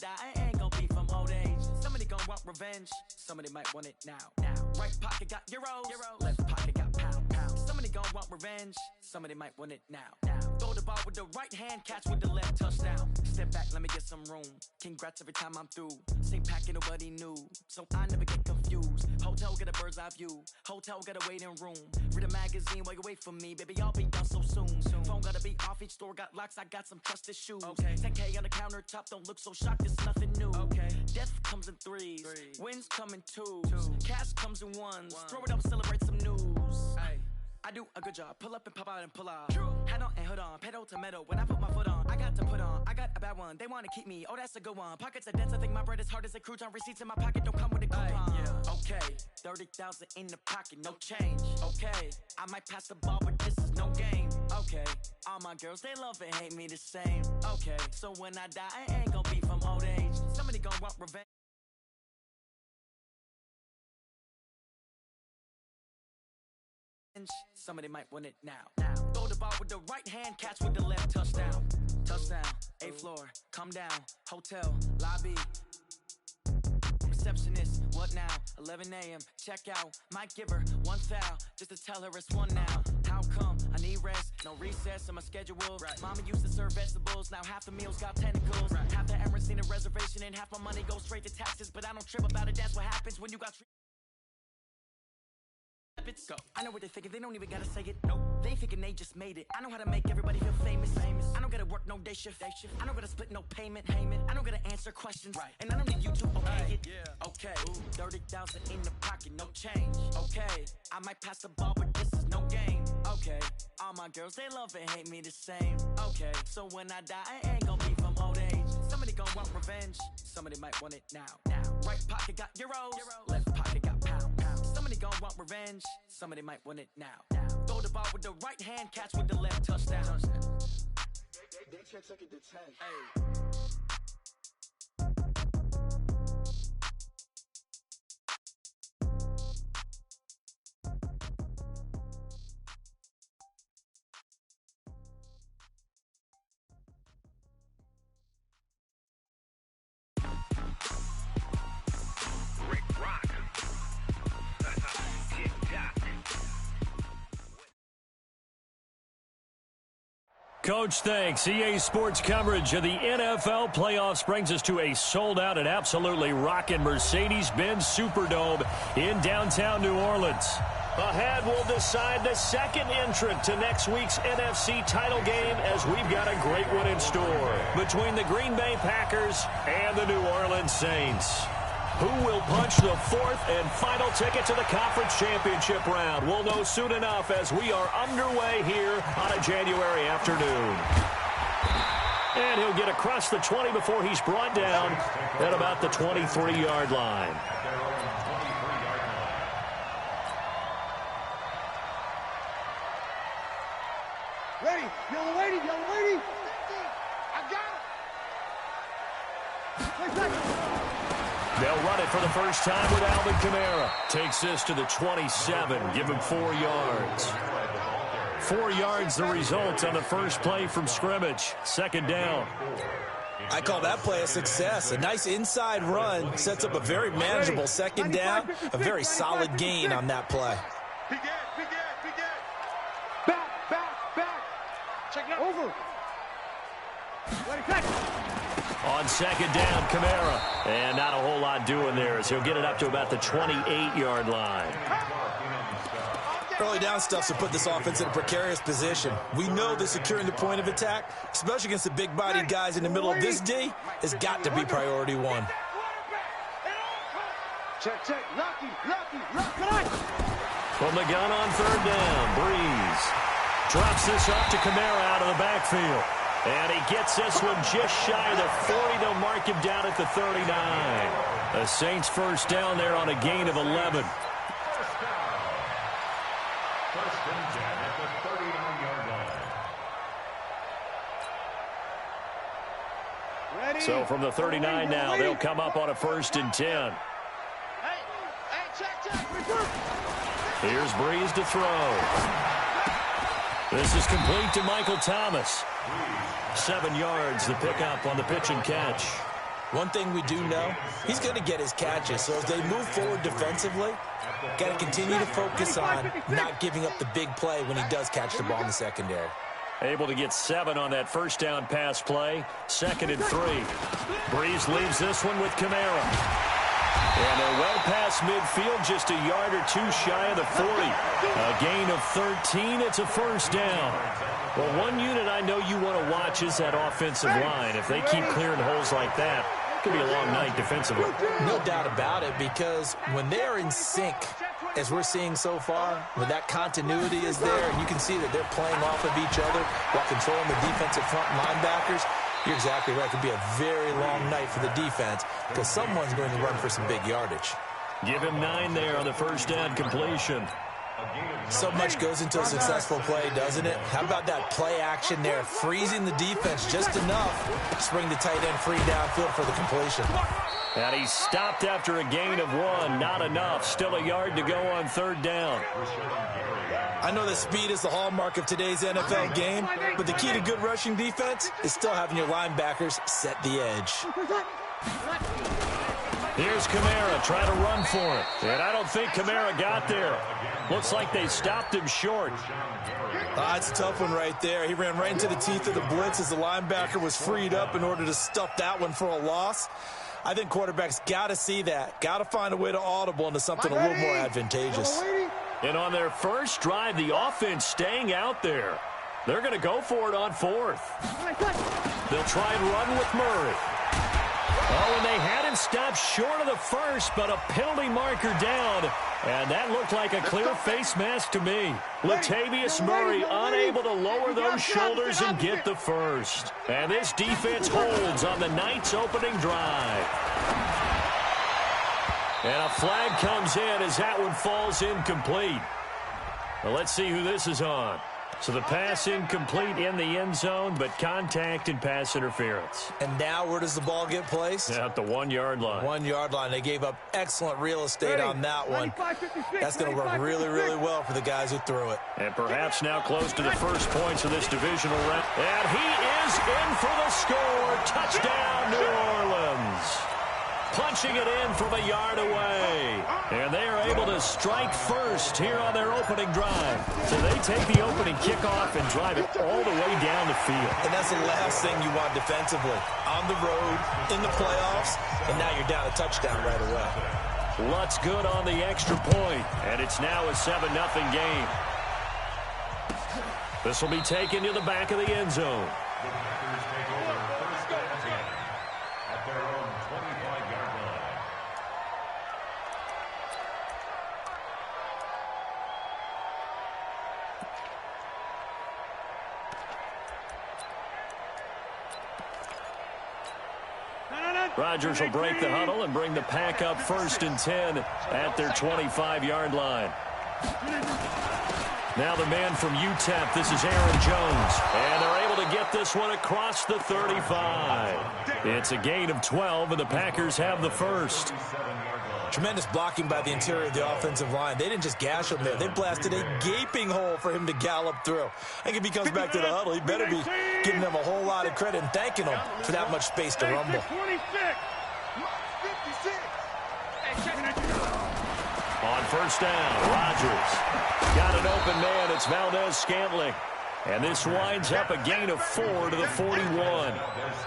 I ain't gon' be from old age. Somebody gon' want revenge. Somebody might want it now. Right pocket got euros. Left pocket got pound. Somebody gon' want revenge. Somebody might want it now. Throw the ball with the right hand, catch with the left, touchdown. Step back, let me get some room. Congrats every time I'm through. Same packet, nobody knew, so I never get confused. Hotel got a bird's eye view. Hotel got a waiting room. Read a magazine while you wait for me, baby. I'll be done so soon. Phone gotta be off. Each store got locks. I got some trusted shoes. 10K on the countertop. Don't look so shocked. It's nothing new. Death comes in threes. Wins come in twos. Cash comes in ones. Throw it up, celebrate some news. I do a good job. Pull up and pop out and pull out. Head on and hood on. Pedal to metal. When I put my foot on, I got to put on. I got a bad one. They want to keep me. Oh, that's a good one. Pockets are dense. I think my bread is hard as a crouton. Receipts in my pocket don't come with a coupon. Okay, 30,000 in the pocket, no change. Okay, I might pass the ball, but this is no game. Okay, all my girls, they love and hate me the same. Okay, so when I die, I ain't gonna be from old age. Somebody gonna want revenge. Somebody might want it now. Throw the ball with the right hand, catch with the left, touchdown. Touchdown, 8th floor, come down, hotel, lobby. Receptionist, what now? 11 a.m., check out. Might give her one foul, just to tell her it's one now. How come? I need rest, no recess in my schedule. Mama used to serve vegetables, now half the meals got tentacles. Half the errands need a reservation and half my money goes straight to taxes. But I don't trip about it, that's what happens when you got go. I know what they're thinking, they don't even gotta say it. Nope. They thinking they just made it. I know how to make everybody feel famous. I don't gotta work no day shift. I don't gotta split no payment. I don't gotta answer questions. And I don't need you to okay it. Okay, 30,000 in the pocket, no change. Okay, I might pass the ball, but this is no game. Okay, all my girls, they love and hate me the same. Okay, so when I die, I ain't gonna be from old age. Somebody gonna want revenge. Somebody might want it now. Right pocket got euros. Left pocket got pound. Somebody gon' want revenge. Somebody might want it now. Throw the ball with the right hand, catch with the left, touchdown. They check it to 10. Hey. Coach, thanks. EA Sports coverage of the NFL playoffs brings us to a sold-out and absolutely rocking Mercedes-Benz Superdome in downtown New Orleans. Ahead, we'll decide the second entrant to next week's NFC title game as we've got a great one in store between the Green Bay Packers and the New Orleans Saints. Who will punch the fourth and final ticket to the conference championship round? We'll know soon enough as we are underway here on a January afternoon. And he'll get across the 20 before he's brought down at about the 23-yard line. Ready, yellow lady, I got it. They'll run it for the first time with Alvin Kamara. Takes this to the 27, give him 4 yards. 4 yards the result on the first play from scrimmage. Second down. I call that play a success. A nice inside run sets up a very manageable second down. A very solid gain on that play. Back. Check it out. Over. On second down, Kamara. And not a whole lot doing there as he'll get it up to about the 28-yard line. Early down stuff to put this offense in a precarious position. We know that securing the point of attack, especially against the big-bodied guys in the middle of this D, has got to be priority one. Check. Lucky. From the gun on third down, Breeze drops this off to Kamara out of the backfield. And he gets this one just shy of the 40. They'll mark him down at the 39. The Saints first down there on a gain of 11. So from the 39 now, they'll come up on a 1st and 10. Here's Breeze to throw. This is complete to Michael Thomas. 7 yards, the pickup on the pitch and catch. One thing we do know, he's going to get his catches. So as they move forward defensively, got to continue to focus on not giving up the big play when he does catch the ball in the secondary. Able to get 7 on that first down pass play. 2nd and 3. Breeze leaves this one with Kamara. And they're well past midfield, just a yard or two shy of the 40. A gain of 13. It's a first down. Well, one unit I know you want to watch is that offensive line. If they keep clearing holes like that, it could be a long night defensively. No doubt about it, because when they're in sync, as we're seeing so far, when that continuity is there, and you can see that they're playing off of each other while controlling the defensive front linebackers, you're exactly right. It could be a very long night for the defense because someone's going to run for some big yardage. Give him 9 there on the first down completion. So much goes into a successful play, doesn't it? How about that play action there, freezing the defense just enough to bring the tight end free downfield for the completion. And he stopped after a gain of 1. Not enough. Still a yard to go on 3rd down. I know that speed is the hallmark of today's NFL game, but the key to good rushing defense is still having your linebackers set the edge. Here's Kamara trying to run for it. And I don't think Kamara got there. Looks like they stopped him short. It's a tough one right there. He ran right into the teeth of the blitz as the linebacker was freed up in order to stuff that one for a loss. I think quarterbacks got to see that. Got to find a way to audible into something a little more advantageous. And on their first drive, the offense staying out there. They're going to go for it on 4th. They'll try and run with Murray. Oh, and they had him stopped short of the first, but a penalty marker down. And that looked like a clear face mask to me. Latavius Murray unable to lower those shoulders and get the first. And this defense holds on the night's opening drive. And a flag comes in as that one falls incomplete. Well, let's see who this is on. So the pass incomplete in the end zone, but contact and pass interference. And now where does the ball get placed? At the 1-yard line. 1-yard line. They gave up excellent real estate on that one. That's going to work really, really well for the guys who threw it. And perhaps now close to the first points of this divisional round. And he is in for the score. Touchdown, New Orleans. Punching it in from a yard away. And they are able to strike first here on their opening drive. So they take the opening kickoff and drive it all the way down the field. And that's the last thing you want defensively. On the road, in the playoffs, and now you're down a touchdown right away. Lutz good on the extra point, and it's now a 7-0 game. This will be taken to the back of the end zone. Rodgers will break the huddle and bring the pack up 1st and 10 at their 25-yard line. Now the man from UTEP, this is Aaron Jones. And they're able to get this one across the 35. It's a gain of 12, and the Packers have the first. Tremendous blocking by the interior of the offensive line. They didn't just gash him there. They blasted a gaping hole for him to gallop through. I think if he comes back to the huddle, he better be giving them a whole lot of credit and thanking them for that much space to rumble. On first down, Rodgers got an open man. It's Valdez-Scantling. And this winds up a gain of 4 to the 41.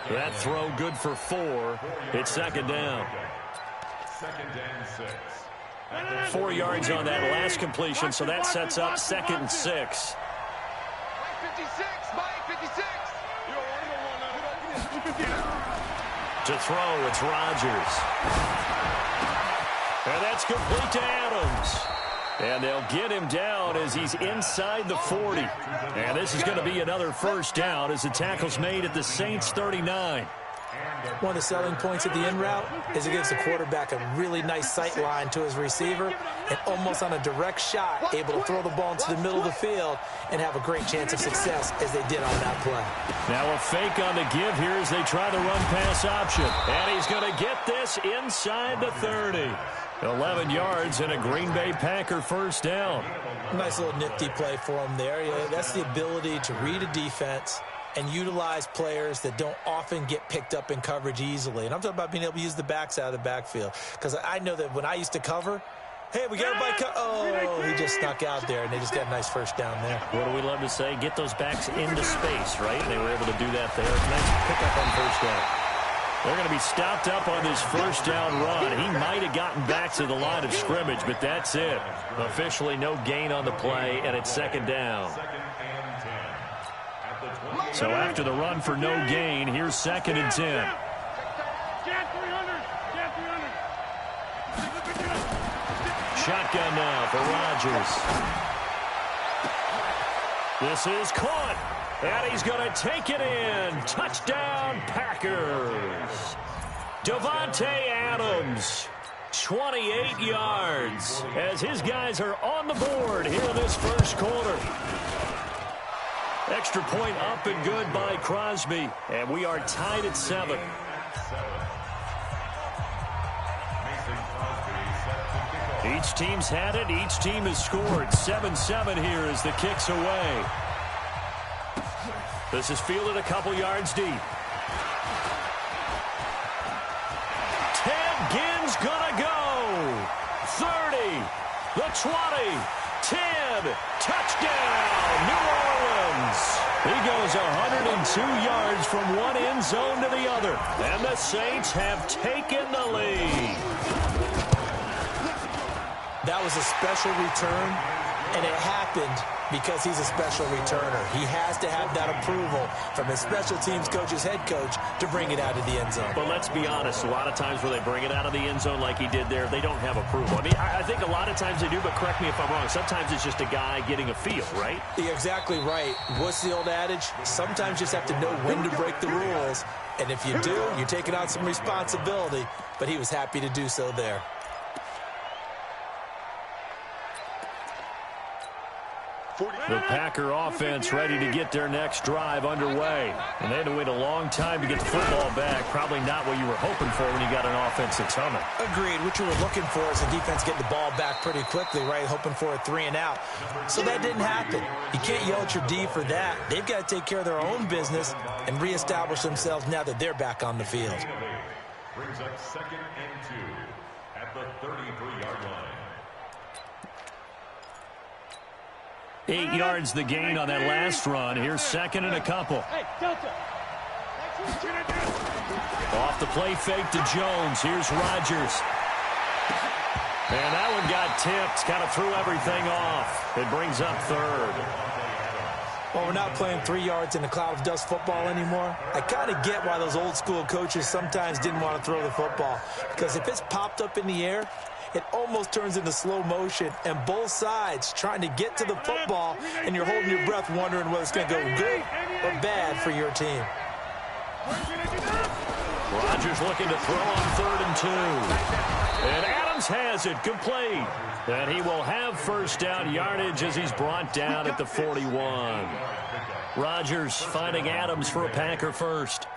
That throw good for 4. It's 2nd down. 4 yards on that last completion, so that sets up 2nd and 6. To throw, it's Rodgers. And that's complete to Adams. And they'll get him down as he's inside the 40. And this is going to be another first down as the tackle's made at the Saints 39. One of the selling points of the in route is it gives the quarterback a really nice sight line to his receiver and almost on a direct shot able to throw the ball into the middle of the field and have a great chance of success as they did on that play. Now a fake on the give here as they try the run-pass option. And he's going to get this inside the 30. 11 yards and a Green Bay Packer first down. Nice little nifty play for him there. Yeah, that's the ability to read a defense and utilize players that don't often get picked up in coverage easily. And I'm talking about being able to use the backs out of the backfield. Because I know that when I used to cover, hey, we got everybody oh, he just snuck out there, and they just got a nice first down there. What do we love to say? Get those backs into space, right? And they were able to do that there. Nice pickup on first down. They're going to be stopped up on this first down run. He might have gotten back to the line of scrimmage, but that's it. Officially no gain on the play, and it's second down. So after the run for no gain, here's 2nd and 10. Shotgun now for Rodgers. This is caught. And he's going to take it in. Touchdown, Packers. Davante Adams, 28 yards, as his guys are on the board here in this first quarter. Extra point up and good by Crosby. And we are tied at 7. Each team's had it. Each team has scored. 7-7 here as the kick's away. This is fielded a couple yards deep. Ted Ginn's gonna go. 30, the 20, 10, touchdown, New Orleans. He goes 102 yards from one end zone to the other. And the Saints have taken the lead. That was a special return, and it happened because he's a special returner. He has to have that approval from his special teams coach's head coach to bring it out of the end zone. But let's be honest, a lot of times where they bring it out of the end zone like he did there, they don't have approval. I mean, I think a lot of times they do, but correct me if I'm wrong. Sometimes it's just a guy getting a feel, right? You're exactly right. What's the old adage? Sometimes you just have to know when to break the rules. And if you do, you're taking on some responsibility. But he was happy to do so there. The Packer offense ready to get their next drive underway. And they had to wait a long time to get the football back. Probably not what you were hoping for when you got an offense that's humming. Agreed. What you were looking for is the defense getting the ball back pretty quickly, right? Hoping for a 3 and out. So that didn't happen. You can't yell at your D for that. They've got to take care of their own business and reestablish themselves now that they're back on the field. Brings up 2nd and 2 at the 33-yard line. 8 yards the gain on that last run. Here's 2nd and a couple. Off the play fake to Jones. Here's Rodgers. And that one got tipped. Kind of threw everything off. It brings up 3rd. Well, we're not playing 3 yards in a cloud of dust football anymore. I kind of get why those old school coaches sometimes didn't want to throw the football. Because if it's popped up in the air, it almost turns into slow motion, and both sides trying to get to the football, and you're holding your breath wondering whether it's going to go good or bad for your team. Rodgers looking to throw on 3rd and 2. And Adams has it complete. And he will have first down yardage as he's brought down at the 41. Rodgers finding Adams for a Packer first.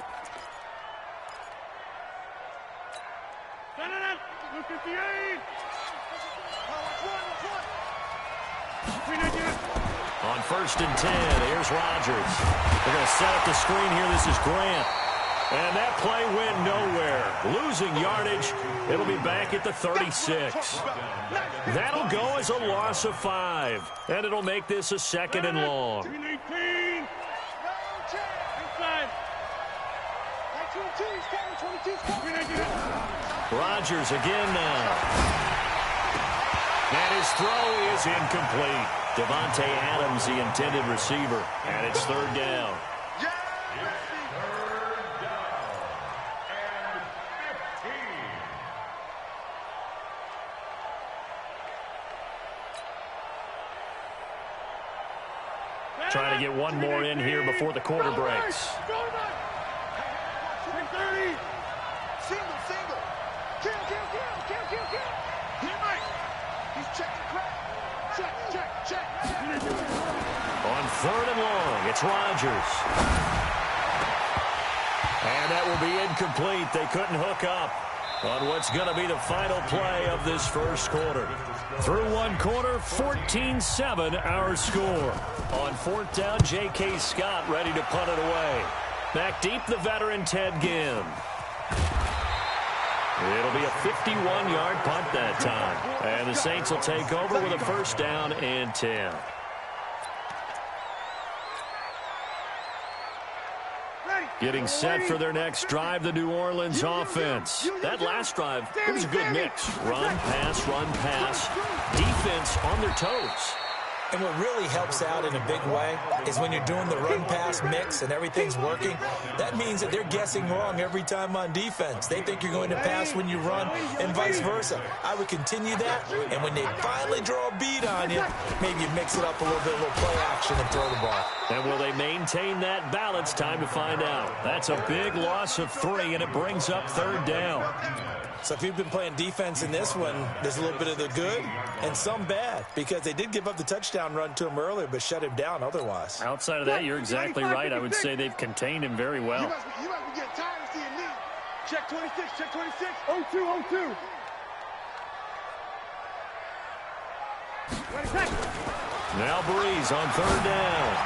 On 1st and 10, here's Rodgers. They're going to set up the screen here. This is Grant. And that play went nowhere. Losing yardage. It'll be back at the 36. That'll go as a loss of 5. And it'll make this a 2nd and long. Rodgers again now. And his throw is incomplete. Davante Adams, the intended receiver. And it's 3rd down. Trying to get one more in here before the quarter breaks. On 3rd and long, it's Rodgers. And that will be incomplete. They couldn't hook up. on what's going to be the final play of this first quarter. Through one quarter, 14-7 our score. On fourth down, J.K. Scott ready to punt it away. Back deep, the veteran Ted Ginn. It'll be a 51-yard punt that time. And the Saints will take over with a first down and 10. Getting set for their next drive, the New Orleans offense. That last drive, it was a good mix. Run, pass, defense on their toes. And what really helps out in a big way is when you're doing the run-pass mix and everything's working, that means that they're guessing wrong every time on defense. They think you're going to pass when you run and vice versa. I would continue that, and when they finally draw a beat on you, maybe you mix it up a little bit, a little play action and throw the ball. And will they maintain that balance? Time to find out. That's a big loss of 3, and it brings up third down. So if you've been playing defense in this one, there's a little bit of the good and some bad, because they did give up the touchdown run to him earlier, but shut him down otherwise. Outside of that, you're exactly right. I would say they've contained him very well. You must be getting tired of seeing me. Check 26, check 26. 0-2, 0-2. Now Breeze on third down.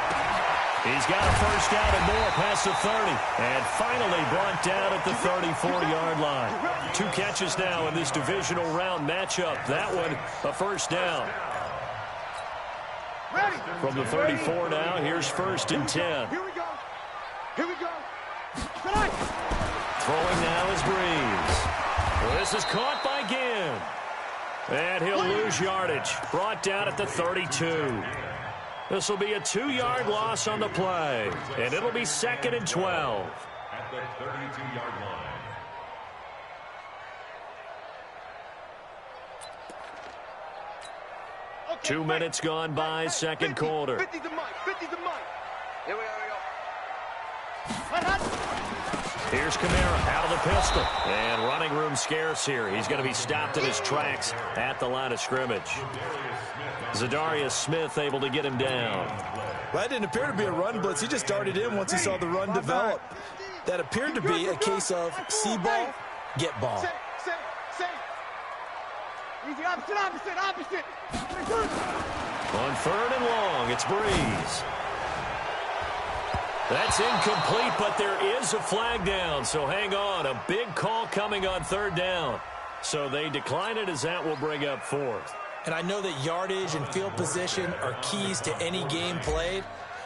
He's got a first down and more past the 30. And finally brought down at the 34-yard line. 2 catches now in this divisional round matchup. That one, a first down. From the 34 now, here's first and 10. Here we go. Here we go. Throwing now is Breeze. Well, this is caught by Ginn. And he'll lose yardage. Brought down at the 32. This will be a 2-yard loss on the play. And it'll be 2nd and 12. At the 32-yard line. Okay, 2 minutes gone by, second quarter. 50's the mic. 50's the mic. Here we go. Here's Kamara out of the pistol. And running room scarce here. He's going to be stopped in his tracks at the line of scrimmage. Zadarius Smith able to get him down. Well, that didn't appear to be a run blitz. He just darted in once he saw the run develop. That appeared to be a case of see ball, get ball. Easy, opposite. On third and long, it's Breeze. That's incomplete, but there is a flag down, so hang on. A big call coming on third down. So they decline it as that will bring up fourth. And I know that yardage and field position are keys to any game played,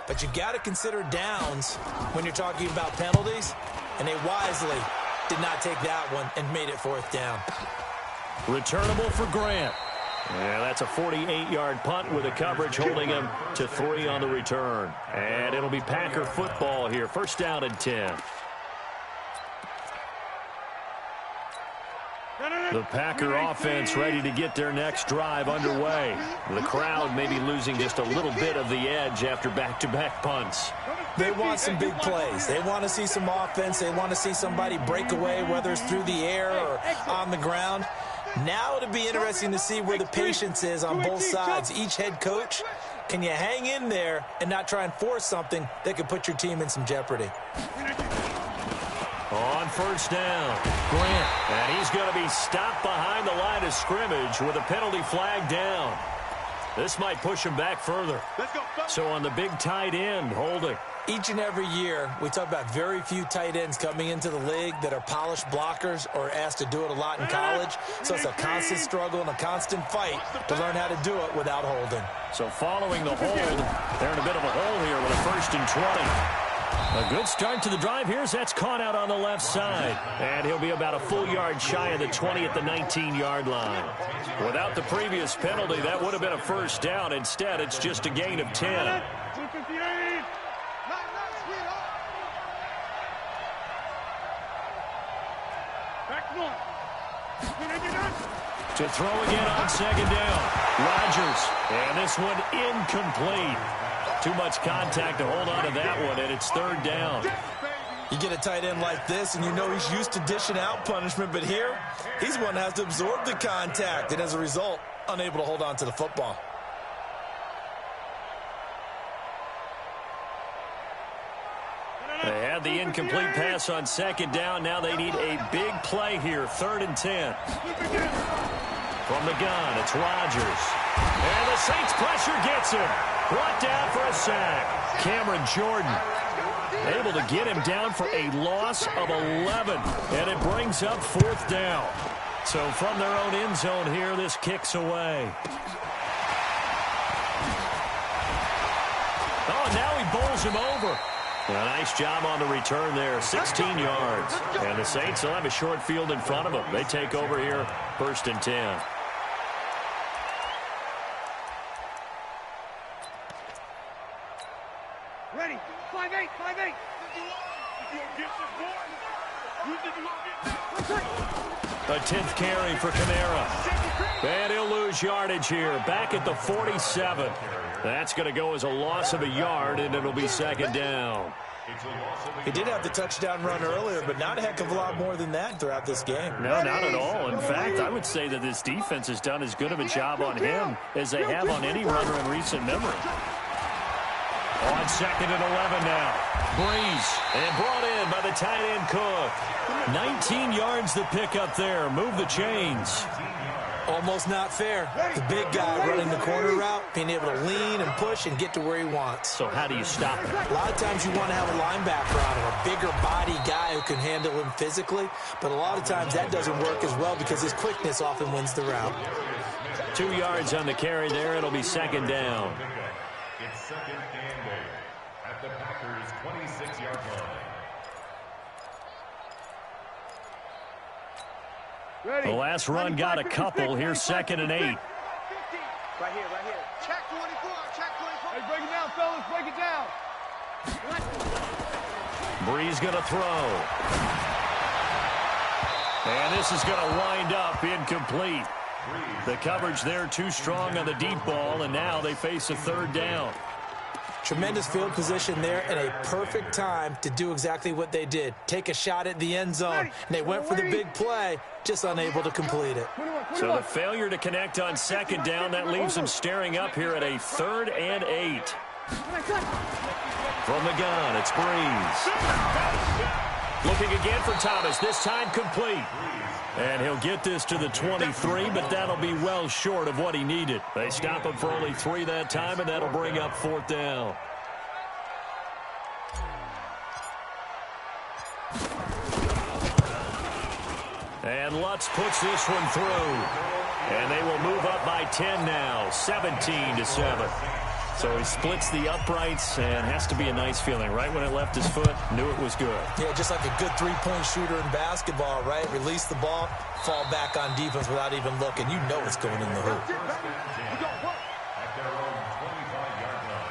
but you've got to consider downs when you're talking about penalties, and they wisely did not take that one and made it fourth down. Returnable for Grant. Yeah, that's a 48-yard punt with a coverage holding him to 3 on the return. And it'll be Packer football here. First down and 10. The Packer offense ready to get their next drive underway. The crowd may be losing just a little bit of the edge after back-to-back punts. They want some big plays. They want to see some offense. They want to see somebody break away, whether it's through the air or on the ground. Now it'll be interesting to see where the patience is on both sides. Each head coach, can you hang in there and not try and force something that could put your team in some jeopardy? On first down, Grant. And he's going to be stopped behind the line of scrimmage with a penalty flag down. This might push him back further. So on the big tight end, holding. Each and every year, we talk about very few tight ends coming into the league that are polished blockers or asked to do it a lot in college. So it's a constant struggle and a constant fight to learn how to do it without holding. So following the hold, they're in a bit of a hole here with a first and 20. A good start to the drive here as that's caught out on the left side. And he'll be about a full yard shy of the 20 at the 19-yard line. Without the previous penalty, that would have been a first down. Instead, it's just a gain of 10. To throw again on second down. Rodgers. And this one incomplete. Too much contact to hold on to that one, and it's third down. You get a tight end like this, and you know he's used to dishing out punishment, but here, he's one that has to absorb the contact, and as a result, unable to hold on to the football. They had the incomplete pass on second down. Now they need a big play here, 3rd and 10. From the gun, it's Rodgers. And the Saints pressure gets him. Brought down for a sack. Cameron Jordan able to get him down for a loss of 11. And it brings up 4th down. So from their own end zone here, this kicks away. Oh, and now he bowls him over. A nice job on the return there, 16 yards. And the Saints will have a short field in front of them. They take over here, 1st and 10. Ready. 5-8, 5-8. A 10th carry for Kamara. And he'll lose yardage here. Back at the 47. That's going to go as a loss of a yard, and it'll be 2nd down. He did have the touchdown run earlier, but not a heck of a lot more than that throughout this game. No, not at all. In fact, I would say that this defense has done as good of a job on him as they have on any runner in recent memory. On 2nd and 11 now. Breeze. And brought in by the tight end Cook. 19 yards to pick up there. Move the chains. Almost not fair. The big guy running the corner route, being able to lean and push and get to where he wants. So how do you stop him? A lot of times you want to have a linebacker on him, a bigger body guy who can handle him physically. But a lot of times that doesn't work as well because his quickness often wins the route. 2 yards on the carry there. It'll be 2nd down. It's 2nd and 8 at the Packers' 26-yard line. Ready. The last run got a couple. Here's 2nd and 8. Right here, right here. Check 24, check 24. Hey, break it down, fellas, break it down. Breeze going to throw. And this is going to wind up incomplete. The coverage there too strong on the deep ball, and now they face a 3rd down. Tremendous field position there and a perfect time to do exactly what they did. Take a shot at the end zone. And they went for the big play, just unable to complete it. So the failure to connect on 2nd down, that leaves them staring up here at a 3rd and 8. From the gun, it's Breeze. Looking again for Thomas, this time complete. And he'll get this to the 23, but that'll be well short of what he needed. They stop him for only 3 that time, and that'll bring up 4th down. And Lutz puts this one through. And they will move up by 10 now, 17-7. So he splits the uprights, and has to be a nice feeling. Right when it left his foot, knew it was good. Yeah, just like a good three-point shooter in basketball, right? Release the ball, fall back on defense without even looking. You know it's going in the hoop. At their own 25-yard line.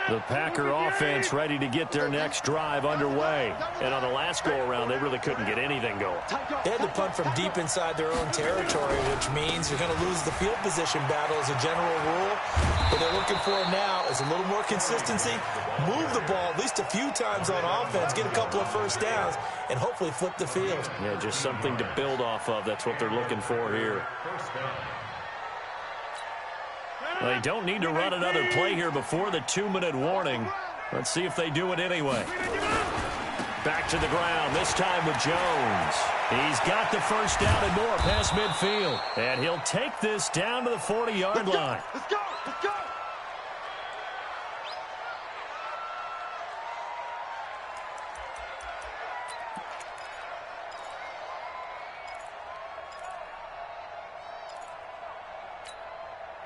The Packer offense ready to get their next drive underway. And on the last go-around, they really couldn't get anything going. They had to punt from deep inside their own territory, which means you're going to lose the field position battle as a general rule. What they're looking for now is a little more consistency, move the ball at least a few times on offense, get a couple of 1st downs, and hopefully flip the field. Yeah, just something to build off of. That's what they're looking for here. They don't need to run another play here before the 2-minute warning. Let's see if they do it anyway. Back to the ground, this time with Jones. He's got the 1st down and more past midfield. And he'll take this down to the 40-yard line. Let's go, let's go.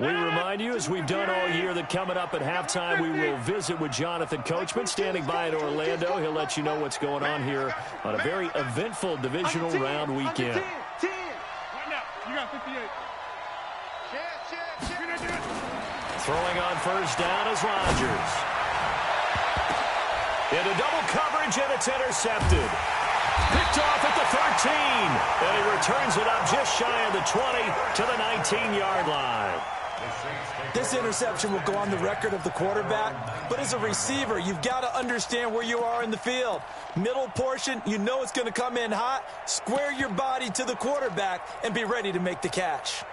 We remind you, as we've done all year, that coming up at halftime, we will visit with Jonathan Coachman, standing by in Orlando. He'll let you know what's going on here on a very eventful divisional round weekend. Right now, you got 58. Throwing on 1st down is Rodgers. Into double coverage, and it's intercepted. Picked off at the 13. And he returns it up just shy of the 20 to the 19-yard line. This interception will go on the record of the quarterback, but as a receiver, you've got to understand where you are in the field. Middle portion, you know it's going to come in hot. Square your body to the quarterback and be ready to make the catch.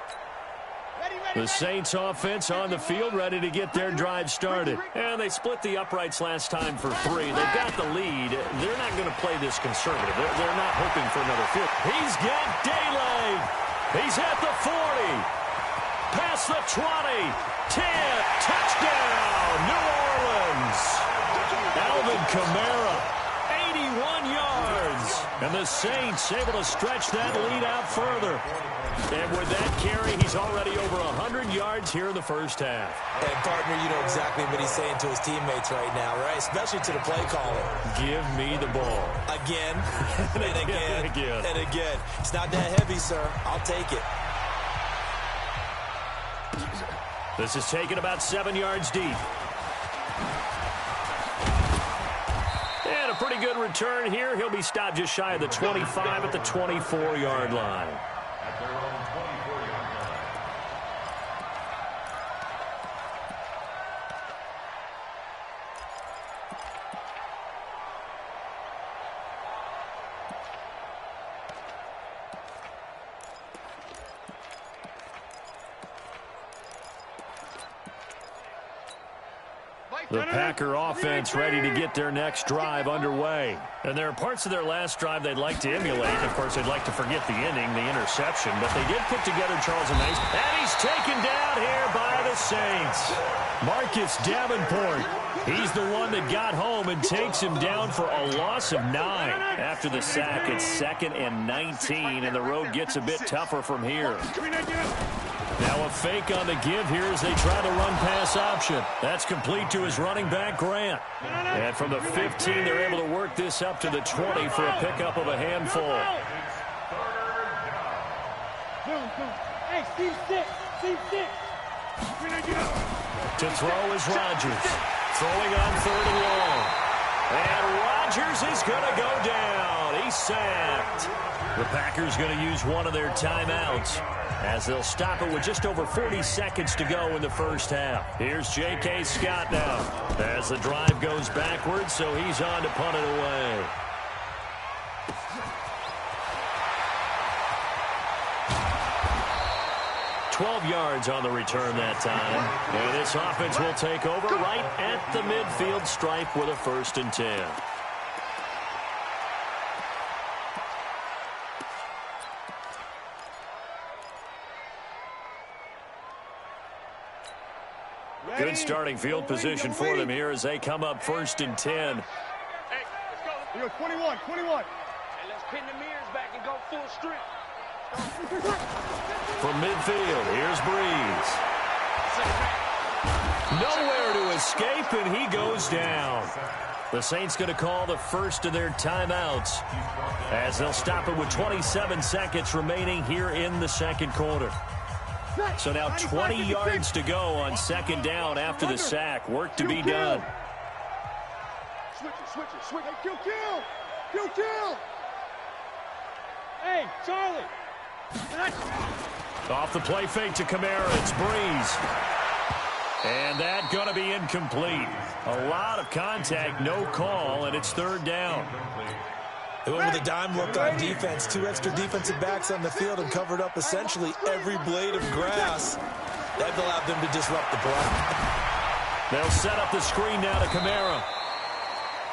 The Saints offense on the field, ready to get their drive started. And they split the uprights last time for 3. They've got the lead. They're not going to play this conservative. They're not hoping for another field. He's got daylight. He's at the 40. Past the 20. 10. Touchdown, New Orleans. Alvin Kamara, 81 yards. And the Saints able to stretch that lead out further. And with that carry, he's already over 100 yards here in the first half. And, partner, you know exactly what he's saying to his teammates right now, right? Especially to the play caller. Give me the ball. Again, and again, and again. It's not that heavy, sir. I'll take it. This is taken about 7 yards deep. And a pretty good return here. He'll be stopped just shy of the 25 at the 24-yard line. At their own 24-yard line. The Packer offense ready to get their next drive underway. And there are parts of their last drive they'd like to emulate. Of course, they'd like to forget the ending, the interception. But they did put together Charles and Mace. And he's taken down here by the Saints. Marcus Davenport. He's the one that got home and takes him down for a loss of 9. After the sack, it's 2nd and 19. And the road gets a bit tougher from here. Now a fake on the give here as they try the run-pass option. That's complete to his running back, Grant. And from the 15, they're able to work this up to the 20 for a pickup of a handful. Hey, Steve 6. To throw is Rodgers. Throwing on 3rd and long. And Rodgers is going to go down. He's sacked. The Packers going to use one of their timeouts, as they'll stop it with just over 40 seconds to go in the first half. Here's J.K. Scott now as the drive goes backwards, so he's on to punt it away. $12 yards on the return that time. And this offense will take over right at the midfield stripe with a 1st and 10. Good starting field position for them here as they come up 1st and 10. Hey, let's go. You're 21. Hey, let's pin the mirrors back and go full strength. From midfield, here's Breeze. Nowhere to escape, and he goes down. The Saints going to call the first of their timeouts as they'll stop it with 27 seconds remaining here in the second quarter. So now 20 yards to go on 2nd down after the sack. Work to be done. Switch it. Kill. Hey, Charlie. Off the play fake to Kamara, it's Breeze. And that going to be incomplete. A lot of contact, no call, and it's 3rd down. They went with a dime look on defense. 2 extra defensive backs on the field and covered up essentially every blade of grass. That allowed them to disrupt the play. They'll set up the screen now to Kamara.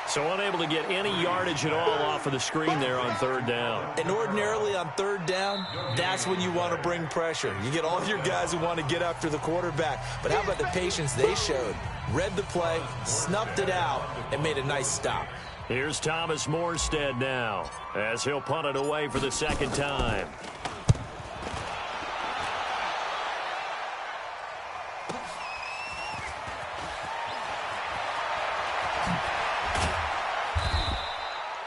So unable to get any yardage at all off of the screen there on 3rd down. And ordinarily on 3rd down, that's when you want to bring pressure. You get all of your guys who want to get after the quarterback. But how about the patience they showed? Read the play, snuffed it out, and made a nice stop. Here's Thomas Morstead now as he'll punt it away for the 2nd time.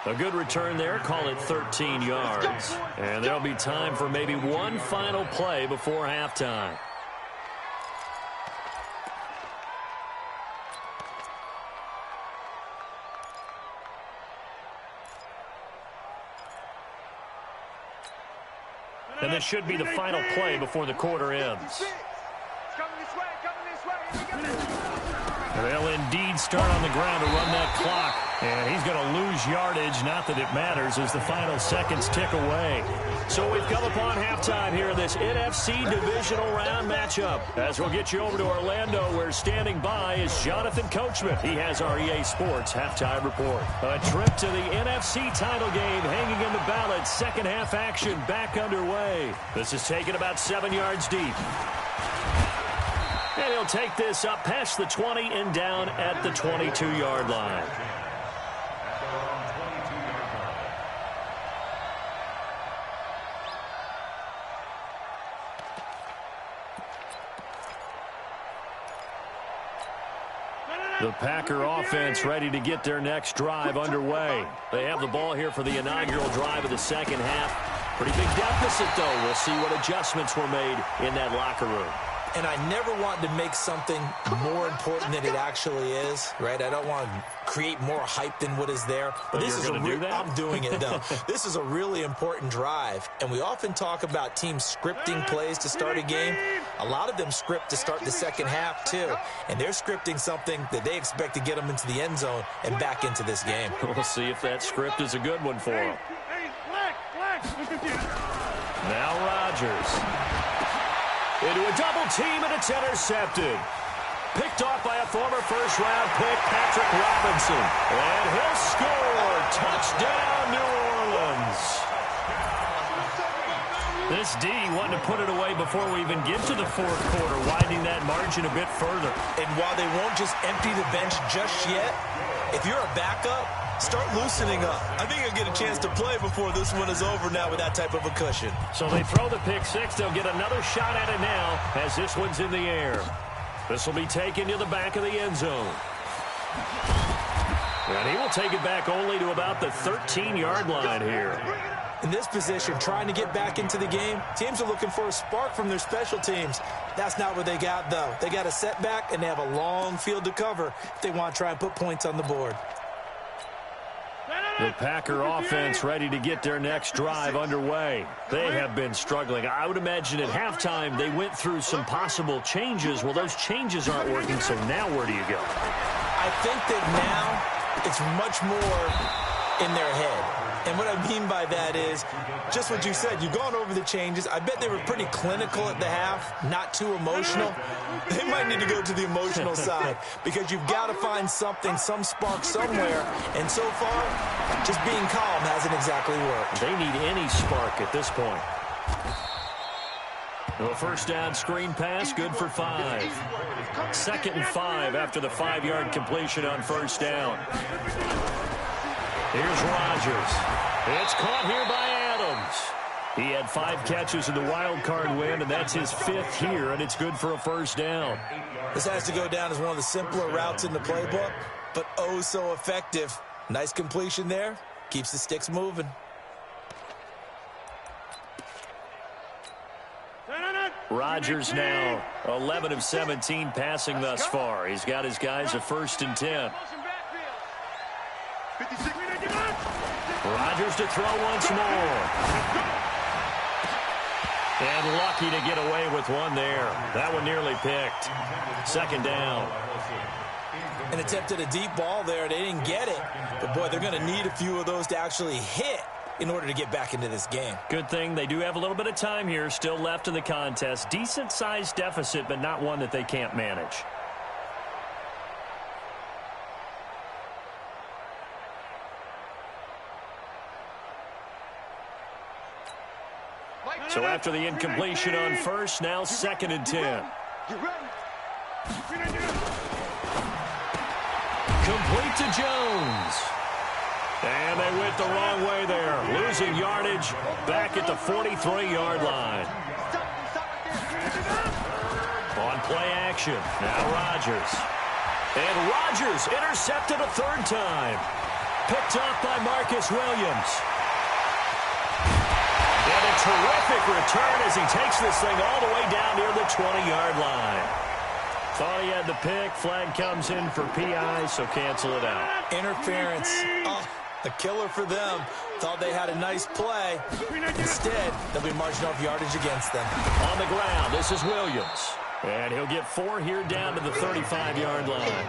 A good return there, call it 13 yards. And there'll be time for maybe one final play before halftime. And this should be the final play before the quarter ends. They'll indeed start on the ground to run that clock. And he's going to lose yardage. Not that it matters as the final seconds tick away. So we've come upon halftime here in this NFC Divisional Round matchup. As we'll get you over to Orlando, where standing by is Jonathan Coachman. He has our EA Sports halftime report. A trip to the NFC title game hanging in the balance. Second half action back underway. This is taken about 7 yards deep. And he'll take this up past the 20 and down at the 22-yard line. The Packer offense ready to get their next drive underway. They have the ball here for the inaugural drive of the second half. Pretty big deficit, though. We'll see what adjustments were made in that locker room. And I never want to make something more important than it actually is, right? I don't want to create more hype than what is there. But this is I'm doing it, though. This is a really important drive. And we often talk about teams scripting plays to start a game. A lot of them script to start the second half, too. And they're scripting something that they expect to get them into the end zone and back into this game. We'll see if that script is a good one for them. Now Rodgers. Into a double team, and it's intercepted. Picked off by a former first-round pick, Patrick Robinson. And he'll score. Touchdown, New Orleans. This D wanting to put it away before we even get to the fourth quarter, widening that margin a bit further. And while they won't just empty the bench just yet, if you're a backup, start loosening up. I think you'll get a chance to play before this one is over now with that type of a cushion. So they throw the pick six. They'll get another shot at it now as this one's in the air. This will be taken to the back of the end zone. And he will take it back only to about the 13-yard line here. In this position, trying to get back into the game, teams are looking for a spark from their special teams. That's not what they got, though. They got a setback, and they have a long field to cover if they want to try and put points on the board. The Packer offense ready to get their next drive underway. They have been struggling. I would imagine at halftime they went through some possible changes. Well, those changes aren't working, so now where do you go? I think that now it's much more in their head. And what I mean by that is just what you said. You've gone over the changes. I bet they were pretty clinical at the half, not too emotional. They might need to go to the emotional side because you've got to find something, some spark somewhere. And so far, just being calm hasn't exactly worked. They need any spark at this point. The first down screen pass, good for 5. 2nd and 5 after the 5-yard completion on first down. Here's Rodgers. It's caught here by Adams. He had 5 catches in the wild card win, and that's his 5th here, and it's good for a first down. This has to go down as one of the simpler routes in the playbook, but oh so effective. Nice completion there. Keeps the sticks moving. Rodgers now 11 of 17 passing thus far. He's got his guys a 1st and 10. Rodgers to throw once more. And lucky to get away with one there. That one nearly picked. 2nd down. And attempted a deep ball there. They didn't get it. But, boy, they're going to need a few of those to actually hit in order to get back into this game. Good thing they do have a little bit of time here still left in the contest. Decent-sized deficit, but not one that they can't manage. So after the incompletion on first, now 2nd and 10. Complete to Jones. And they went the wrong way there. Losing yardage back at the 43-yard line. On play action. Now Rodgers. And Rodgers intercepted a 3rd time. Picked off by Marcus Williams. And a terrific return as he takes this thing all the way down near the 20-yard line. Thought he had the pick. Flag comes in for PI, so cancel it out. Interference. Oh, a killer for them. Thought they had a nice play. Instead, they'll be marching off yardage against them. On the ground, this is Williams. And he'll get 4 here down to the 35-yard line.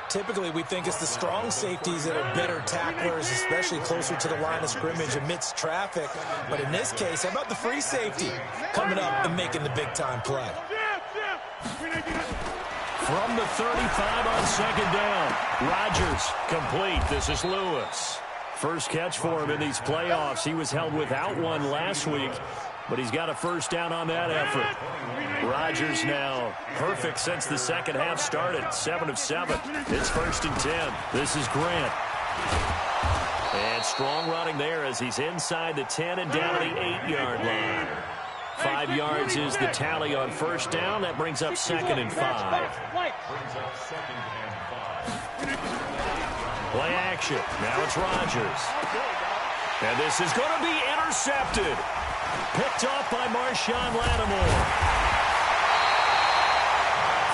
Typically, we think it's the strong safeties that are better tacklers, especially closer to the line of scrimmage amidst traffic. But in this case, how about the free safety coming up and making the big-time play? From the 35 on second down, Rodgers complete. This is Lewis. First catch for him in these playoffs. He was held without one last week, but he's got a first down on that effort. Rodgers now perfect since the second half started. 7 of 7. It's 1st and 10. This is Grant. And strong running there as he's inside the 10 and down to the 8-yard line. 5 yards is the tally on first down. That brings up 2nd and 5. Play action. Now it's Rodgers. And this is going to be intercepted. Picked off by Marshawn Lattimore.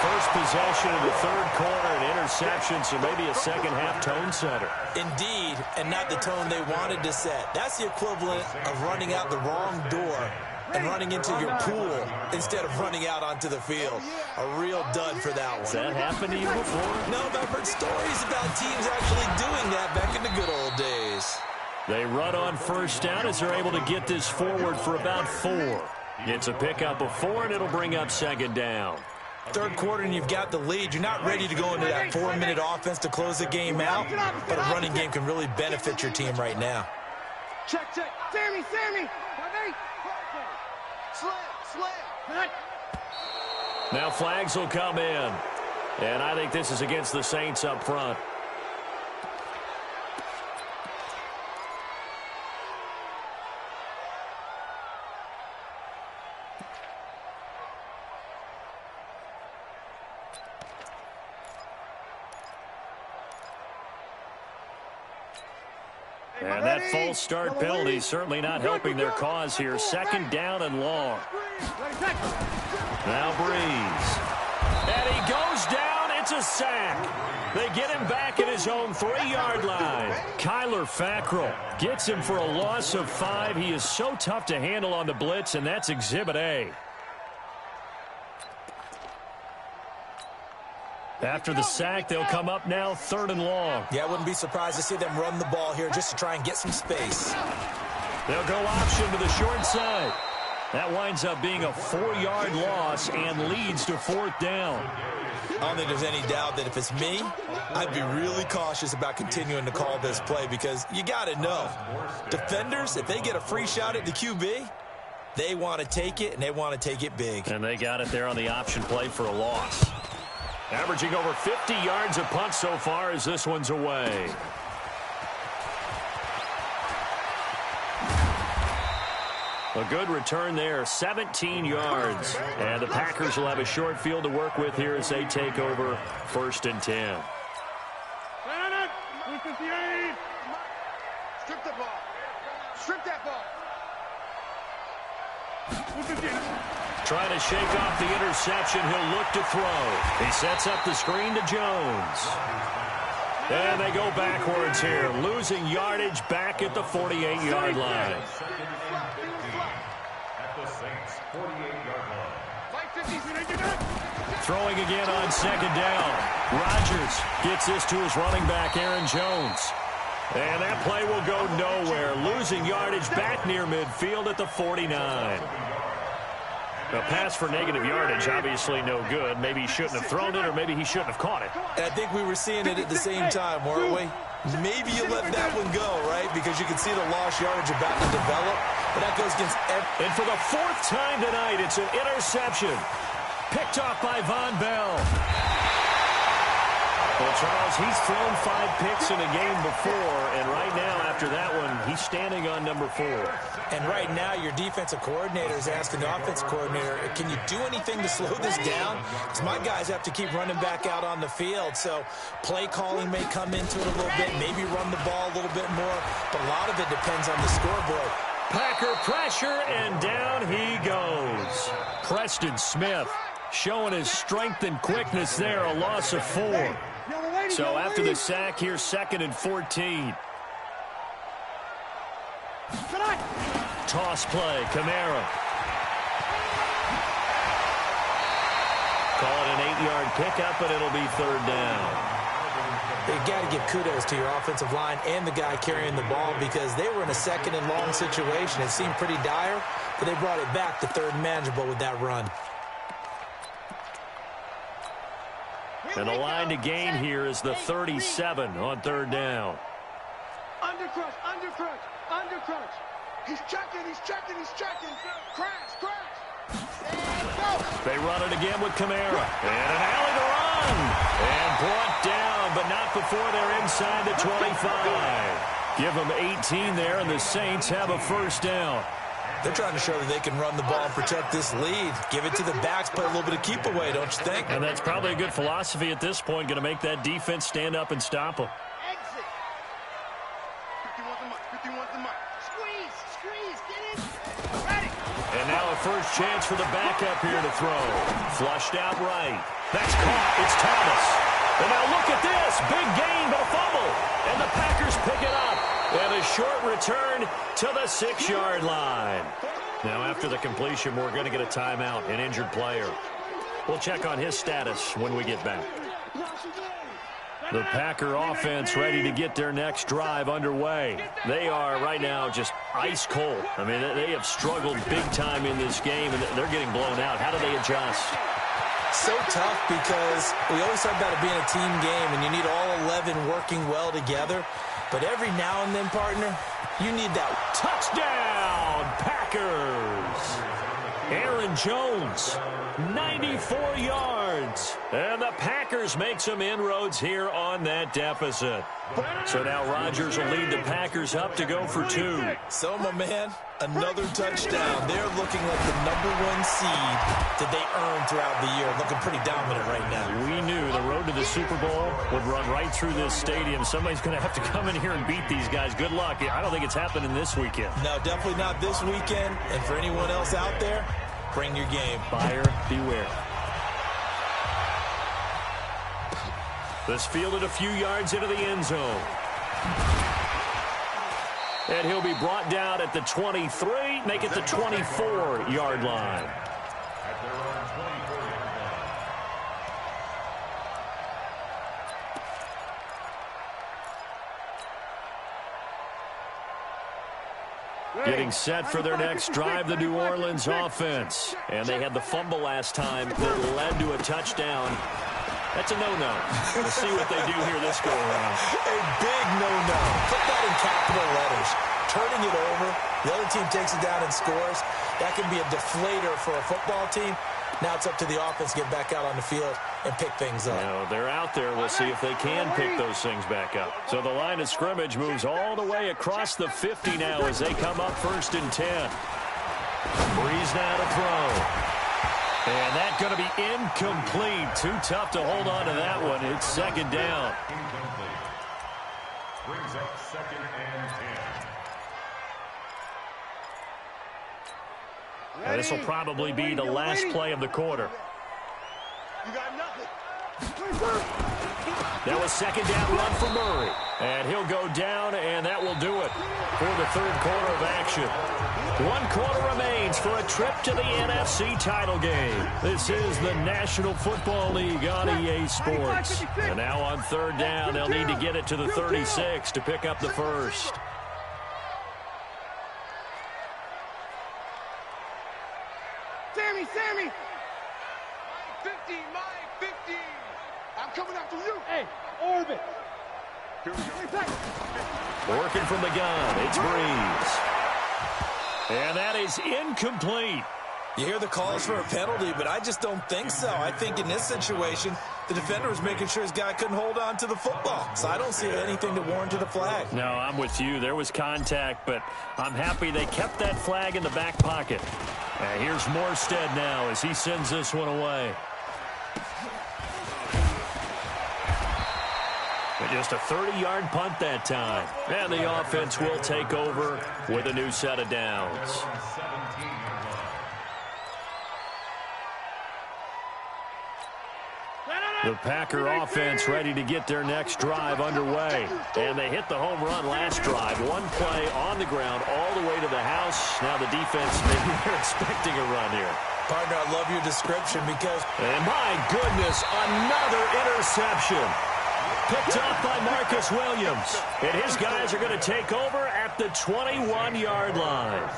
First possession of the third quarter, an interception, so maybe a second-half tone setter. Indeed, and not the tone they wanted to set. That's the equivalent of running out the wrong door and running into your pool instead of running out onto the field. A real dud for that one. Has that happened to you before? No, but I've heard stories about teams actually doing that back in the good old days. They run on first down as they're able to get this forward for about 4. It's a pickup of 4, and it'll bring up second down. Third quarter and you've got the lead. You're not ready to go into that 4-minute offense to close the game out, but a running game can really benefit your team right now. Check. Sammy. Slam. Now flags will come in, and I think this is against the Saints up front. And that false start penalty certainly not helping their cause here. Second down and long. Now Breeze. And he goes down. It's a sack. They get him back at his own 3-yard line. Kyler Fackrell gets him for a loss of 5. He is so tough to handle on the blitz, and that's Exhibit A. After the sack, they'll come up now 3rd and long. Yeah, I wouldn't be surprised to see them run the ball here just to try and get some space. They'll go option to the short side. That winds up being a 4-yard loss and leads to 4th down. I don't think there's any doubt that if it's me, I'd be really cautious about continuing to call this play because you got to know, defenders, if they get a free shot at the QB, they want to take it, and they want to take it big. And they got it there on the option play for a loss. Averaging over 50 yards a punt so far as this one's away. A good return there, 17 yards. And the Packers will have a short field to work with here as they take over 1st and 10. Strip the ball. Strip that ball. Trying to shake off the interception. He'll look to throw. He sets up the screen to Jones. And they go backwards here, losing yardage back at the 48-yard line. Throwing again on second down. Rodgers gets this to his running back, Aaron Jones. And that play will go nowhere, losing yardage back near midfield at the 49. A pass for negative yardage, obviously no good. Maybe he shouldn't have thrown it, or maybe he shouldn't have caught it. And I think we were seeing it at the same time, weren't we? Maybe you let that one go, right? Because you can see the lost yardage about to develop. But that goes against every... And for the 4th time tonight, it's an interception. Picked off by Von Bell. Well, Charles, he's thrown 5 picks in a game before, and right now, after that one, he's standing on number 4. And right now, your defensive coordinator is asking the offensive coordinator, can you do anything to slow this down? Because my guys have to keep running back out on the field. So play calling may come into it a little bit, maybe run the ball a little bit more, but a lot of it depends on the scoreboard. Packer pressure, and down he goes. Preston Smith showing his strength and quickness there, a loss of 4. So after the sack, here's 2nd and 14. Toss play, Kamara. 8-yard pickup, and it'll be third down. You got to give kudos to your offensive line and the guy carrying the ball because they were in a second and long situation. It seemed pretty dire, but they brought it back to third and manageable with that run. And the line to gain here is the 37 on third down. Undercrush, undercrush, undercrush. He's checking, he's checking, he's checking. Crash, crash. They run it again with Kamara. And an alley to run. And brought down, but not before they're inside the 25. Give them 18 there, and the Saints have a first down. They're trying to show that they can run the ball and protect this lead. Give it to the backs, play a little bit of keep away, don't you think? And that's probably a good philosophy at this point, going to make that defense stand up and stop them. Exit. 51's the mark, 51's the mark. Squeeze, squeeze, get in. Ready. And now a first chance for the backup here to throw. Flushed out right. That's caught. It's Thomas. And now look at this. Big gain, but a fumble. And the Packers pick it up. And a short return to the 6-yard line. Now after the completion, we're going to get a timeout, an injured player. We'll check on his status when we get back. The Packer offense ready to get their next drive underway. They are right now just ice cold. I mean, they have struggled big time in this game, and they're getting blown out. How do they adjust? So tough because we always talk about it being a team game, and you need all 11 working well together. But every now and then, partner, you need that touchdown, Packers. Aaron Jones, 94 yards. And the Packers make some inroads here on that deficit. So now Rodgers will lead the Packers up to go for 2. So, my man, another touchdown. They're looking like the #1 seed that they earned throughout the year. Looking pretty dominant right now. We knew the road to the Super Bowl would run right through this stadium. Somebody's going to have to come in here and beat these guys. Good luck. I don't think it's happening this weekend. No, definitely not this weekend. And for anyone else out there, bring your game. Buyer beware. This fielded a few yards into the end zone. And he'll be brought down at the 23, make it the 24-yard line. Getting set for their next drive, the New Orleans offense. And they had the fumble last time that led to a touchdown. That's a no-no. We'll see what they do here this go-around. A big no-no. Put that in capital letters. Turning it over, the other team takes it down and scores. That can be a deflator for a football team. Now it's up to the offense to get back out on the field and pick things up. You know, they're out there. We'll see if they can pick those things back up. So the line of scrimmage moves all the way across the 50 now as they come up 1st and 10. Breeze now to throw. And that's going to be incomplete. Too tough to hold on to that one. It's 2nd down. Incomplete. Brings up 2nd and 10. This will probably be the last play of the quarter. You got nothing. That was 2nd down run for Murray. And he'll go down, and that will do it for the 3rd quarter of action. 1 quarter remains for a trip to the NFC title game. This is the National Football League on EA Sports. And now on 3rd down, they'll need to get it to the 36 to pick up the first. Sammy! 15, Mike, 15. I'm coming after you. Hey, orbit. Here we go. Working from the gun, it's Breeze. And that is incomplete. You hear the calls for a penalty, but I just don't think so. I think in this situation, the defender was making sure his guy couldn't hold on to the football. So I don't see anything to warrant the flag. No, I'm with you. There was contact, but I'm happy they kept that flag in the back pocket. And here's Morstead now as he sends this one away. But just a 30-yard punt that time. And the offense will take over with a new set of downs. The Packer offense ready to get their next drive underway. And they hit the home run last drive. 1 play on the ground all the way to the house. Now the defense, maybe they're expecting a run here. Partner, I love your description because... And my goodness, another interception. Picked off by Marcus Williams. And his guys are going to take over at the 21-yard line.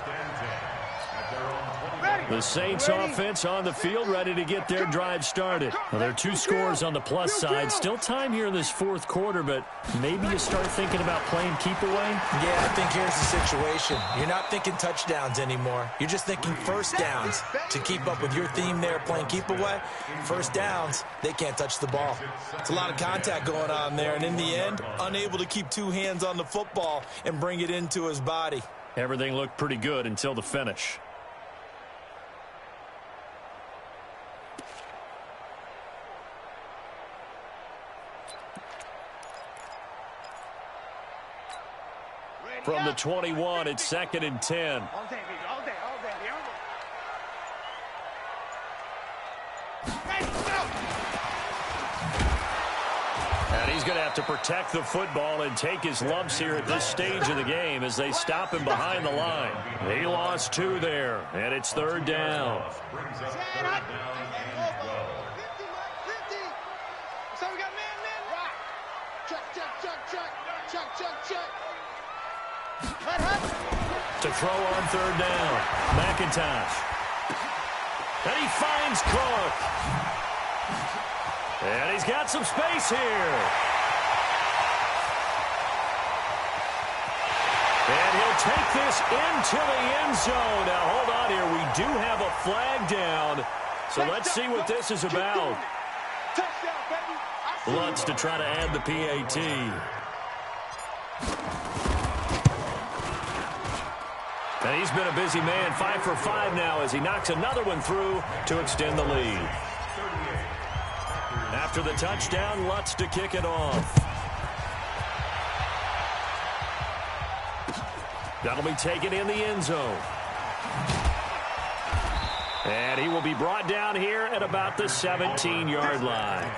The Saints offense on the field, ready to get their drive started. Well, there are 2 scores on the plus side. Still time here in this fourth quarter, but maybe you start thinking about playing keep away? Yeah, I think here's the situation. You're not thinking touchdowns anymore. You're just thinking first downs. To keep up with your theme there, playing keep away, first downs, they can't touch the ball. It's a lot of contact going on there, and in the end, unable to keep 2 hands on the football and bring it into his body. Everything looked pretty good until the finish. From the 21, it's 2nd and 10. All day, baby, all day, all day. And he's going to have to protect the football and take his lumps here at this stage of the game as they stop him behind the line. He lost 2 there, and it's 3rd down. So we got man. Check. To throw on 3rd down, McIntosh. And he finds Cook. And he's got some space here. And he'll take this into the end zone. Now, hold on here. We do have a flag down. So let's see what this is about. Lutz to try to add the PAT. And he's been a busy man, 5 for 5 now as he knocks another one through to extend the lead. After the touchdown, Lutz to kick it off. That'll be taken in the end zone. And he will be brought down here at about the 17-yard line.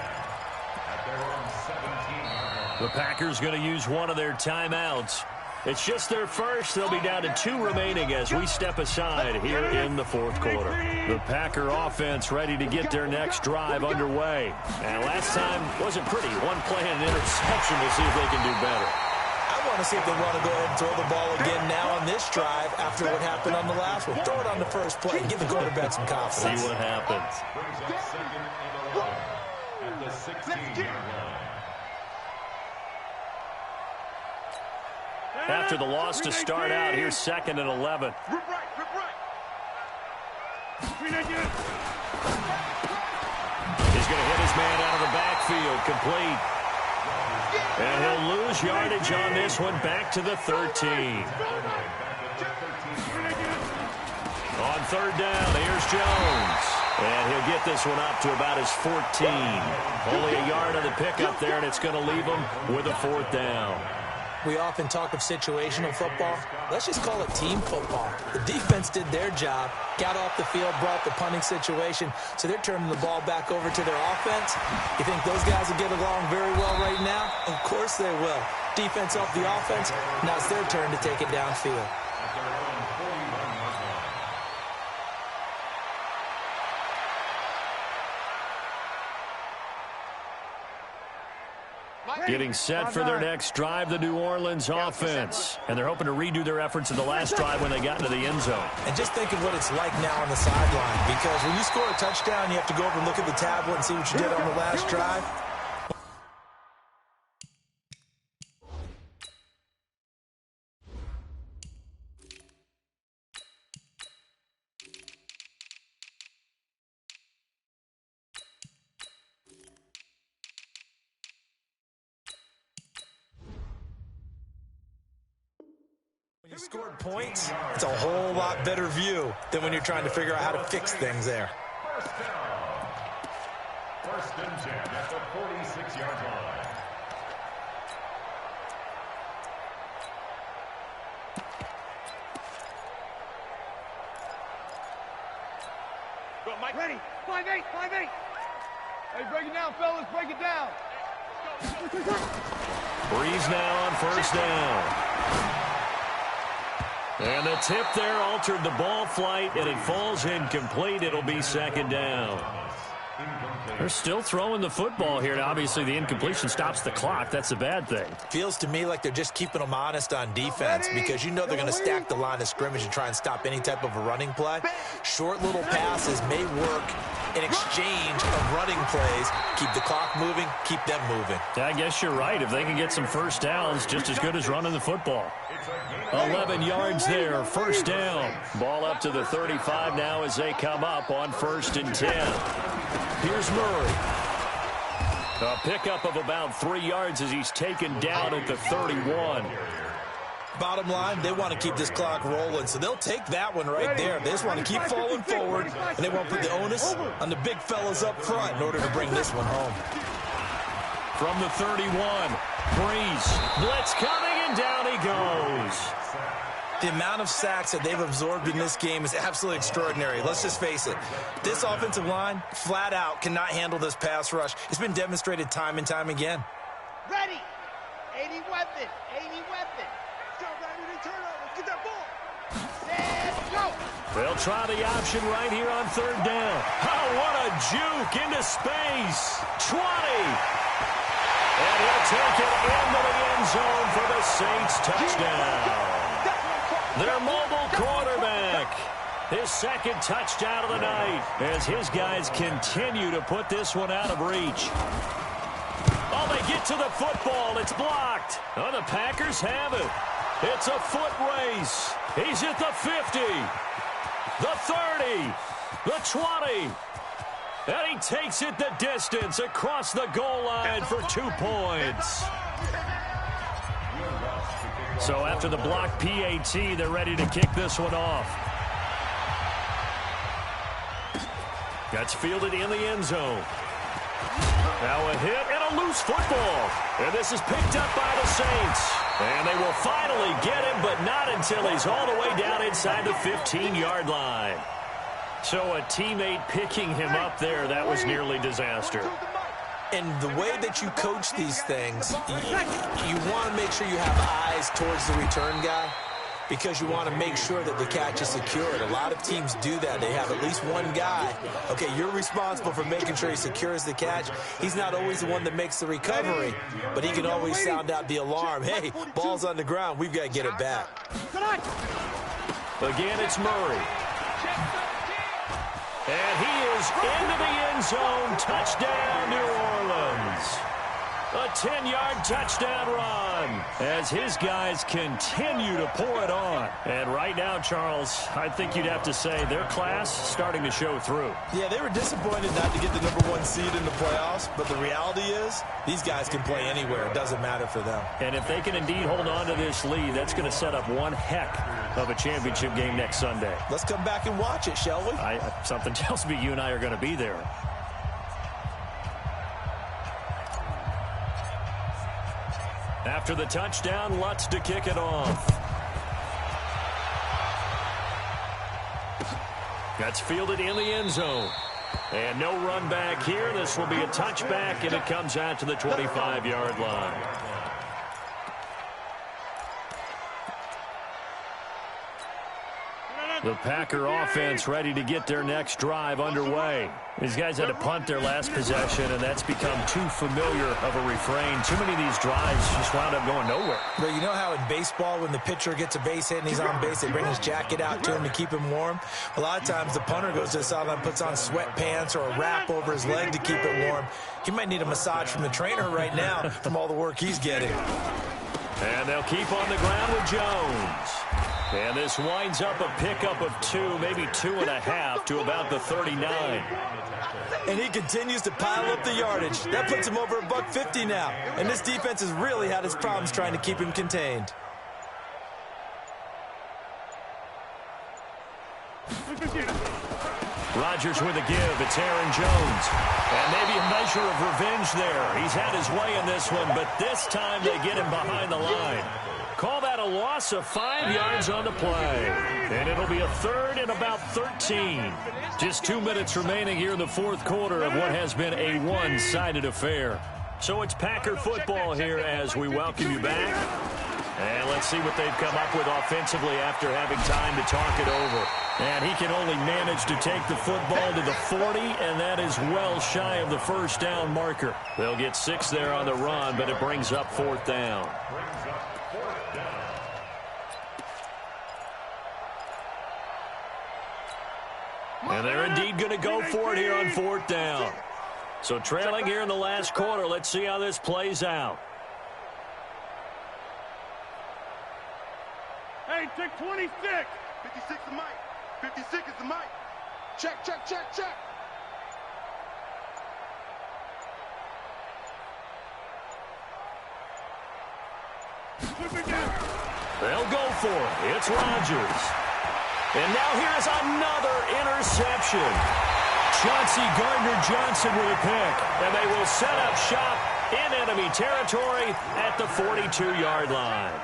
The Packers going to use one of their timeouts. It's just their first. They'll be down to 2 remaining as we step aside here in the fourth quarter. The Packer offense ready to get their next drive underway. And last time wasn't pretty. One play and an interception. We'll see if they can do better. I want to see if they want to go ahead and throw the ball again now on this drive after what happened on the last one. Throw it on the first play and give the quarterback some confidence. See what happens. At the 16-yard line. After the loss to start out, here's 2nd and 11. Rip right. He's going to hit his man out of the backfield, complete. And he'll lose yardage on this one, back to the 13. On 3rd down, here's Jones. And he'll get this one up to about his 14. Only a yard on the pickup there, and it's going to leave him with a 4th down. We often talk of situational football. Let's just call it team football. The defense did their job, got off the field, brought the punting situation, so they're turning the ball back over to their offense. You think those guys will get along very well right now? Of course they will. Defense off the offense, now it's their turn to take it downfield. Getting set for their next drive, the New Orleans offense. And they're hoping to redo their efforts in the last drive when they got into the end zone. And just think of what it's like now on the sideline, because when you score a touchdown, you have to go over and look at the tablet and see what you did on the last drive. When you scored points, it's a whole lot better view than when you're trying to figure out how to fix things there. First down. 1st and 10 at the 46-yard line. Go, Mike. Ready. 5-8. Hey, break it down, fellas. Break it down. Breeze now on 1st down. And the tip there altered the ball flight, and it falls incomplete. It'll be second down. They're still throwing the football here. Now, obviously, the incompletion stops the clock. That's a bad thing. Feels to me like they're just keeping them honest on defense because you know they're going to stack the line of scrimmage and try and stop any type of a running play. Short little passes may work in exchange of running plays. Keep the clock moving, keep them moving. I guess you're right. If they can get some first downs, just as good as running the football. 11 yards there, first down. Ball up to the 35 now as they come up on 1st and 10. Here's Murray. A pickup of about 3 yards as he's taken down at the 31. Bottom line, they want to keep this clock rolling, so they'll take that one right there. They just want to keep falling forward, and they want to put the onus on the big fellas up front in order to bring this one home. From the 31, Breeze. Blitz coming, and down he goes. The amount of sacks that they've absorbed in this game is absolutely extraordinary. Let's just face it. This offensive line, flat out, cannot handle this pass rush. It's been demonstrated time and time again. Ready. 80 weapon. 80 weapon. Go, baby. Turnover. Get that ball. Set, go. They'll try the option right here on 3rd down. Oh, what a juke into space. 20. And he'll take it into the end zone for the Saints touchdown. Their mobile quarterback. His second touchdown of the night as his guys continue to put this one out of reach. Oh, they get to the football. It's blocked. Oh, the Packers have it. It's a foot race. He's at the 50, the 30, the 20. And he takes it the distance across the goal line for 2 points. So after the blocked PAT, they're ready to kick this one off. That's fielded in the end zone. Now a hit and a loose football. And this is picked up by the Saints. And they will finally get him, but not until he's all the way down inside the 15-yard line. So a teammate picking him up there, that was nearly disaster. And the way that you coach these things, you want to make sure you have eyes towards the return guy because you want to make sure that the catch is secured. A lot of teams do that. They have at least one guy. Okay, you're responsible for making sure he secures the catch. He's not always the one that makes the recovery, but he can always sound out the alarm. Hey, ball's on the ground. We've got to get it back. Again, it's Murray. And he is into the end zone. Touchdown, New Orleans. A 10-yard touchdown run as his guys continue to pour it on. And right now, Charles, I think you'd have to say their class starting to show through. Yeah, they were disappointed not to get the #1 seed in the playoffs, but the reality is these guys can play anywhere. It doesn't matter for them. And if they can indeed hold on to this lead, that's going to set up one heck of a championship game next Sunday. Let's come back and watch it, shall we? Something tells me you and I are going to be there. After the touchdown, Lutz to kick it off. That's fielded in the end zone. And no run back here. This will be a touchback, and it comes out to the 25-yard line. The Packer offense ready to get their next drive underway. These guys had to punt their last possession, and that's become too familiar of a refrain. Too many of these drives just wound up going nowhere. But you know how in baseball, when the pitcher gets a base hit and he's on base, they bring his jacket out to him to keep him warm? A lot of times the punter goes to the sideline, puts on sweatpants or a wrap over his leg to keep it warm. He might need a massage from the trainer right now from all the work he's getting. And they'll keep on the ground with Jones. And this winds up a pickup of 2, maybe 2.5 to about the 39. And he continues to pile up the yardage. That puts him over $150 now. And this defense has really had its problems trying to keep him contained. Rodgers with a give. It's Aaron Jones. And maybe a measure of revenge there. He's had his way in this one, but this time they get him behind the line. Call that a loss of 5 yards on the play. And it'll be a 3rd and about 13. Just 2 minutes remaining here in the 4th quarter of what has been a one-sided affair. So it's Packer football here as we welcome you back. And let's see what they've come up with offensively after having time to talk it over. And he can only manage to take the football to the 40, and that is well shy of the first down marker. They'll get 6 there on the run, but it brings up 4th down. And they're indeed going to go for it here on 4th down. So trailing here in the last quarter, let's see how this plays out. Hey, take 26. 56 is Mike. 56 is the Mike. Check, check, check, check. They'll go for it. It's Rodgers. And now here's another interception. Chauncey Gardner-Johnson with a pick. And they will set up shop in enemy territory at the 42-yard line.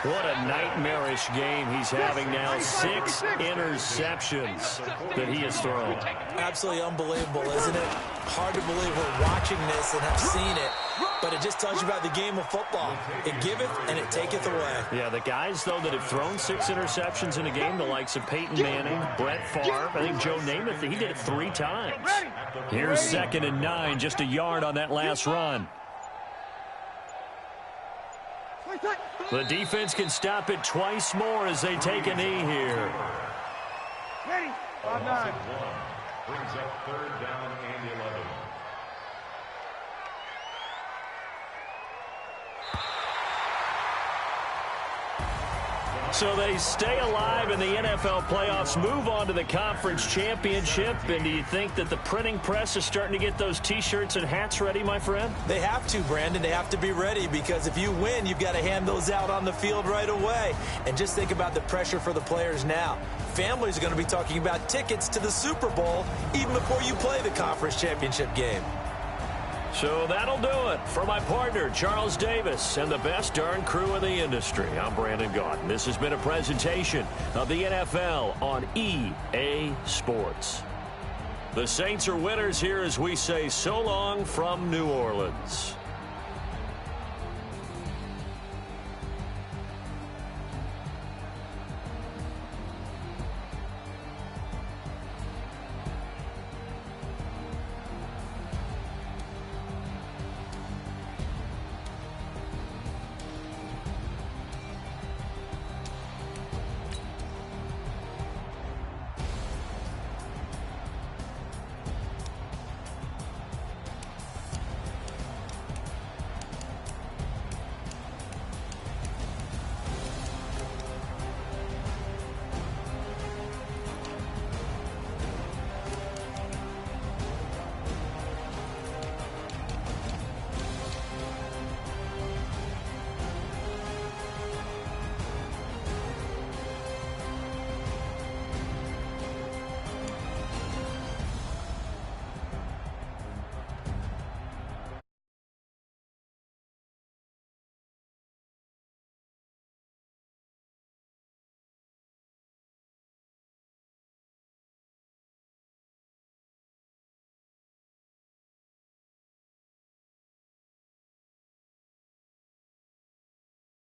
What a nightmarish game he's having now. 6 interceptions that he has thrown. Absolutely unbelievable, isn't it? Hard to believe we're watching this and have seen it, but it just tells you about the game of football. It giveth and it taketh away. Yeah, the guys, though, that have thrown 6 interceptions in a game, the likes of Peyton Manning, Brett Favre, I think Joe Namath, he did it 3 times. Here's 2nd and 9, just a yard on that last run. The defense can stop it twice more as they take a knee here. Ready. 5-9. Brings up 3rd down and 11. So they stay alive in the NFL playoffs, move on to the conference championship. And do you think that the printing press is starting to get those T-shirts and hats ready, my friend? They have to, Brandon. They have to be ready because if you win, you've got to hand those out on the field right away. And just think about the pressure for the players now. Families are going to be talking about tickets to the Super Bowl even before you play the conference championship game. So that'll do it. For my partner, Charles Davis, and the best darn crew in the industry, I'm Brandon Gaudin. This has been a presentation of the NFL on EA Sports. The Saints are winners here as we say so long from New Orleans.